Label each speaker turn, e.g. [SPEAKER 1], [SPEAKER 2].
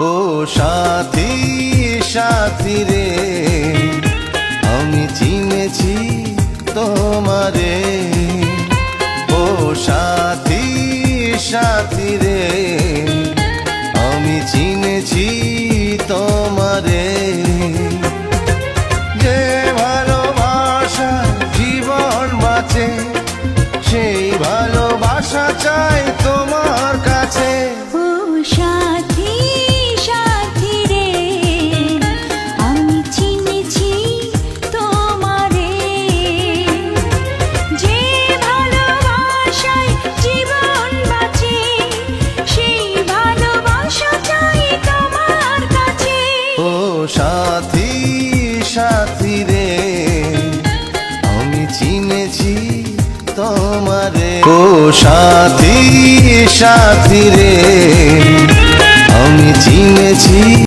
[SPEAKER 1] ও সাথী সাথী রে, আমি চিনেছি তোমারে। ও সাথী সাথী রে, আমি চিনেছি তোমারে। যে ভালোবাসা জীবন বাঁচে, সেই ভালোবাসা চাই তোমার কাছে।
[SPEAKER 2] ও সাথী সাথী রে, আমি চিনেছি তোমারে। যে ভালোবাসায় জীবন বাঁচে, সেই ভালোবাসা চাই তোমার কাছে।
[SPEAKER 1] ও সাথী সাথী রে, আমি চিনেছি তোমারে। ও সাথী সাথী রে, আমি চিনেছি।